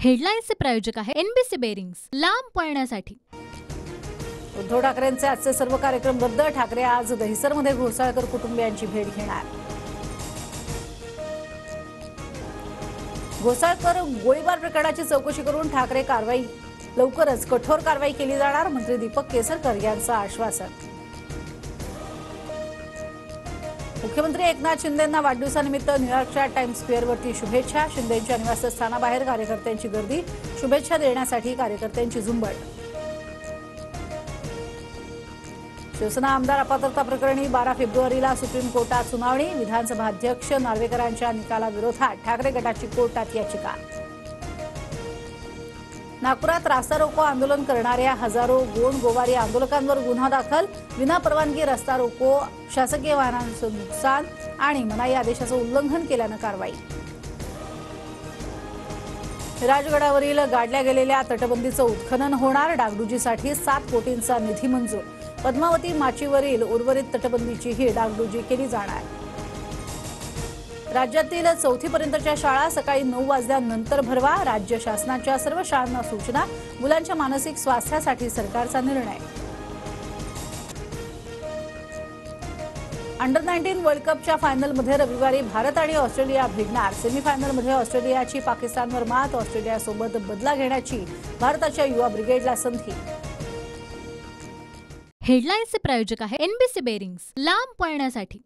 हेडलाईन्सचे प्रायोजक आहे NBC bearings, लांब पळण्यासाठी। उद्धव ठाकरेंचे आजचे सर्व कार्यक्रम रद्द। ठाकरे आज दहिसरमध्ये घोसाळकर कुटुंबियांची भेट घेणार। घोसाळकर गोळीबार प्रकरणाची चौकशी करून ठाकरे कारवाई लवकरच कठोर कारवाई केली जाणार, मंत्री दीपक केसरकर यांचं आश्वासन। मुख्यमंत्री एकनाथ शिंदेंना वाढदिवसानिमित्त न्यूयॉर्कच्या टाइम्स स्क्वेअरवरती शुभेच्छा। शिंदेंच्या निवासस्थानाबाहेर कार्यकर्त्यांची गर्दी, शुभेच्छा देण्यासाठी कार्यकर्त्यांची झुंबड। शिवसेना आमदार अपात्रता प्रकरणी 12 फेब्रुवारीला सुप्रीम कोर्टात सुनावणी। विधानसभा अध्यक्ष नार्वेकरांच्या निकालाविरोधात ठाकरे गटाची कोर्टात याचिका। नागपुरात रास्ता रोको आंदोलन करणाऱ्या हजारो गोंड गोवारी आंदोलकांवर गुन्हा दाखल। विनापरवानगी रस्ता रोको, शासकीय वाहनांचं नुकसान आणि मनाई आदेशाचं उल्लंघन केल्यानं कारवाई। राजगडावरील गाडल्या गेलेल्या तटबंदीचं उत्खनन होणार। डागडुजीसाठी 7 कोटींचा निधी मंजूर। पद्मावती माचीवरील उर्वरित तटबंदीचीही डागडुजी केली जाणार। राज्यातील 4थी पर्यंतच्या शाळा सकाळी 9 वाजल्यानंतर भरवा। राज्य शासनाच्या सर्व शाळांना सूचना। मुलांच्या मानसिक स्वास्थ्यासाठी सरकारचा निर्णय। अंडर-19 वर्ल्ड कपच्या फायनलमध्ये रविवारी भारत आणि ऑस्ट्रेलिया भिडणार। सेमीफायनलमध्ये ऑस्ट्रेलियाची पाकिस्तानवर मात। ऑस्ट्रेलियासोबत बदला घेण्याची भारताच्या युवा ब्रिगेडला संधी। हेडलाईन्सचे प्रायोजक आहे एनबीसी बेरिंग्स, लांब पळण्यासाठी।